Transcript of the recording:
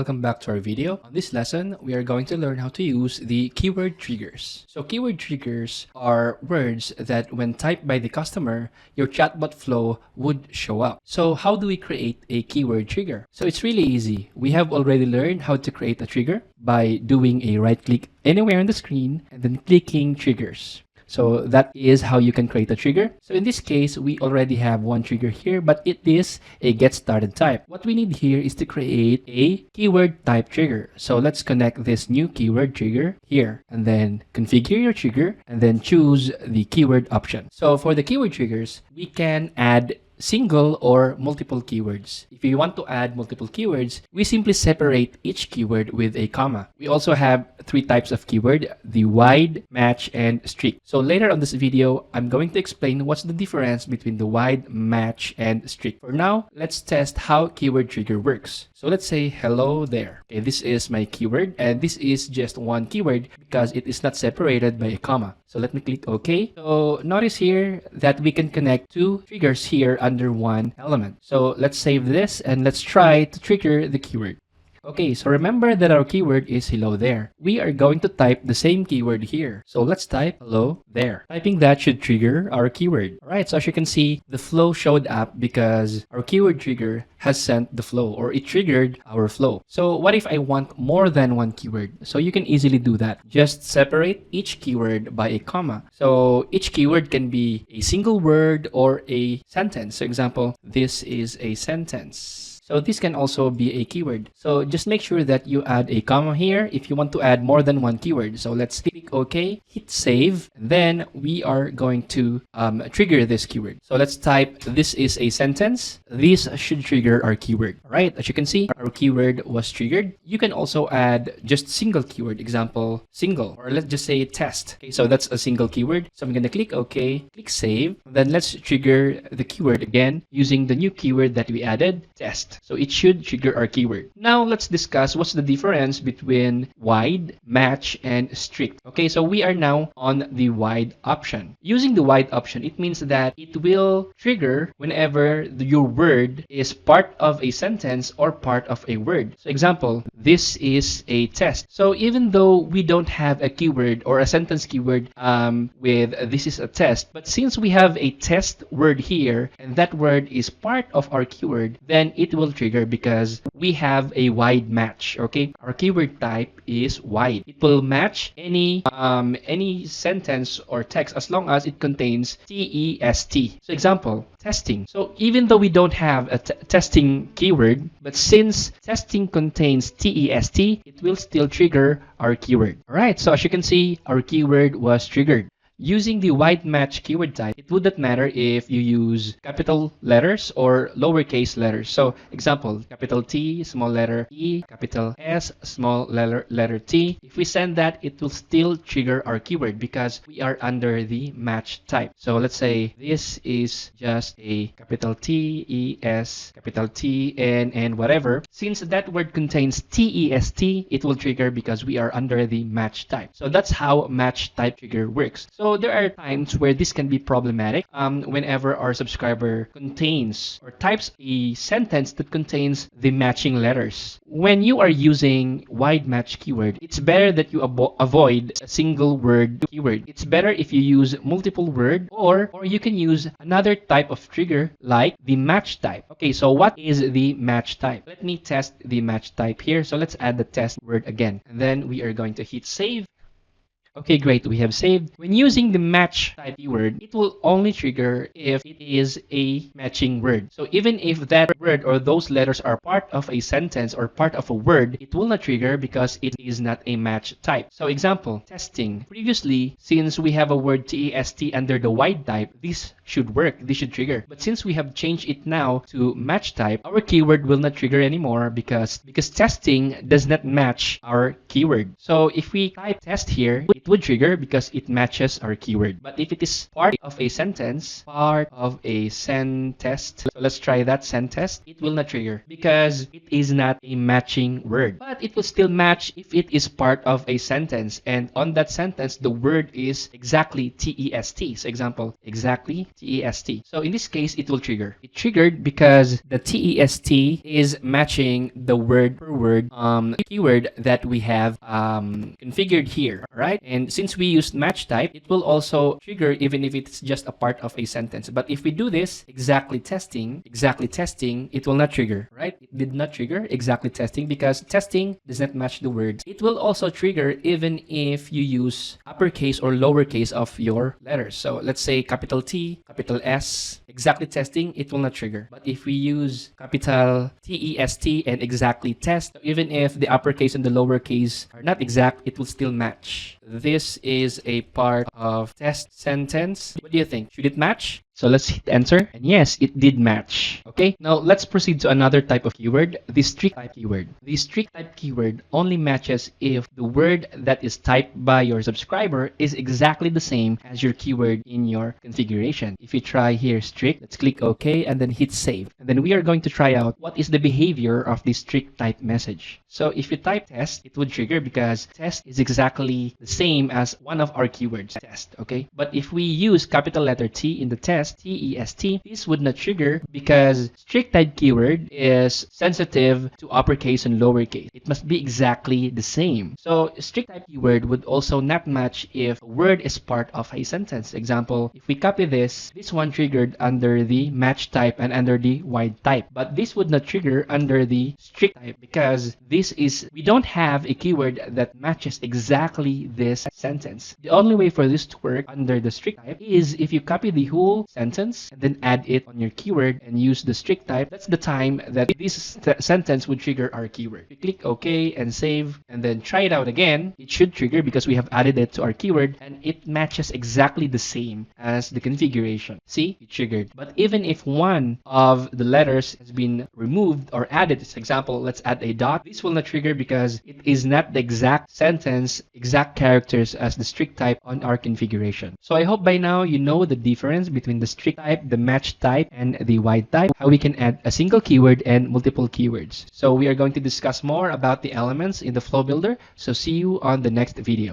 welcome back to our video. On this lesson, we are going to learn how to use the keyword triggers. So keyword triggers are words that when typed by the customer, your chatbot flow would show up. So how do we create a keyword trigger? So it's really easy. We have already learned how to create a trigger by doing a right click anywhere on the screen and then clicking triggers. So that is how you can create a trigger. So in this case, we already have one trigger here, but it is a get started type. What we need here is to create a keyword type trigger. So let's connect this new keyword trigger here and then configure your trigger and then choose the keyword option. So for the keyword triggers, we can add single or multiple keywords. If you want to add multiple keywords, we simply separate each keyword with a comma. We also have three types of keyword, the wide, match, and strict. So later on this video, I'm going to explain what's the difference between the wide, match, and strict. For now, let's test how keyword trigger works. So let's say hello there. Okay, this is my keyword and this is just one keyword because it is not separated by a comma. So let me click OK. So notice here that we can connect two triggers here under one element. So let's save this and let's try to trigger the keyword. Okay, so remember that our keyword is hello there. We are going to type the same keyword here. So let's type hello there. Typing that should trigger our keyword. Alright, so as you can see, the flow showed up because our keyword trigger has sent the flow or it triggered our flow. So what if I want more than one keyword? So you can easily do that. Just separate each keyword by a comma. So each keyword can be a single word or a sentence. For example, this is a sentence. So this can also be a keyword. So just make sure that you add a comma here if you want to add more than one keyword. So let's click OK, hit save, and then we are going to trigger this keyword. So let's type this is a sentence. This should trigger our keyword. All right, as you can see, our keyword was triggered. You can also add just single keyword, example, single, or let's just say test. Okay, so that's a single keyword. So I'm going to click OK, click save, and then let's trigger the keyword again using the new keyword that we added, test. So it should trigger our keyword. Now let's discuss what's the difference between wide, match, and strict. Okay, so we are now on the wide option. Using the wide option, it means that it will trigger whenever your word is part of a sentence or part of a word. So example, this is a test. So even though we don't have a keyword or a sentence keyword with this is a test, but since we have a test word here and that word is part of our keyword, then it will trigger because we have a wide match. Okay, our keyword type is wide. It will match any sentence or text as long as it contains test. So example, testing. So even though we don't have a testing keyword, but since testing contains test, it will still trigger our keyword. All right, so as you can see, our keyword was triggered. Using the wide match keyword type, it would not matter if you use capital letters or lowercase letters. So example, capital T, small letter E, capital S, small letter T. If we send that, it will still trigger our keyword because we are under the match type. So let's say this is just a capital T, E, S, capital T, N, and whatever. Since that word contains test, it will trigger because we are under the match type. So that's how match type trigger works. So there are times where this can be problematic whenever our subscriber contains or types a sentence that contains the matching letters. When you are using wide match keyword, it's better that you avoid a single word keyword. It's better if you use multiple word or you can use another type of trigger like the match type. Okay, so what is the match type? Let me test the match type here. So let's add the test word again. And then we are going to hit save. Okay, great, we have saved. When using the match type keyword, it will only trigger if it is a matching word. So even if that word or those letters are part of a sentence or part of a word, it will not trigger because it is not a match type. So example, testing. Previously, since we have a word test under the wide type, this should work, this should trigger. But since we have changed it now to match type, our keyword will not trigger anymore because testing does not match our keyword. So if we type test here, it would trigger because it matches our keyword. But if it is part of a sentence, so let's try that send test, it will not trigger because it is not a matching word. But it will still match if it is part of a sentence, and on that sentence, the word is exactly TEST. So example, exactly TEST. So in this case, it will trigger. It triggered because the TEST is matching the word per word keyword that we have configured here, right? And since we used match type, it will also trigger even if it's just a part of a sentence. But if we do this exactly testing, it will not trigger, right? It did not trigger exactly testing because testing does not match the words. It will also trigger even if you use uppercase or lowercase of your letters. So let's say capital T, capital S, exactly testing, it will not trigger. But if we use capital TEST and exactly test, even if the uppercase and the lowercase are not exact, it will still match. This is a part of test sentence. What do you think? Should it match? So let's hit enter. And yes, it did match. Okay, now let's proceed to another type of keyword, the strict type keyword. The strict type keyword only matches if the word that is typed by your subscriber is exactly the same as your keyword in your configuration. If you try here strict, let's click OK and then hit save. And then we are going to try out what is the behavior of the strict type message. So if you type test, it would trigger because test is exactly the same as one of our keywords, test, okay? But if we use capital letter T in the test, TEST, this would not trigger because strict type keyword is sensitive to uppercase and lowercase. It must be exactly the same. So strict type keyword would also not match if a word is part of a sentence. Example, if we copy this one triggered under the match type and under the wide type. But this would not trigger under the strict type because we don't have a keyword that matches exactly this sentence. The only way for this to work under the strict type is if you copy the whole sentence and then add it on your keyword and use the strict type. That's the time that this sentence would trigger our keyword. We click OK and save and then try it out again. It should trigger because we have added it to our keyword and it matches exactly the same as the configuration. See, it triggered. But even if one of the letters has been removed or added, for example, let's add a dot, this will not trigger because it is not the exact sentence, exact characters as the strict type on our configuration. So I hope by now you know the difference between the strict type, the match type, and the wide type, how we can add a single keyword and multiple keywords. So we are going to discuss more about the elements in the flow builder. So see you on the next video.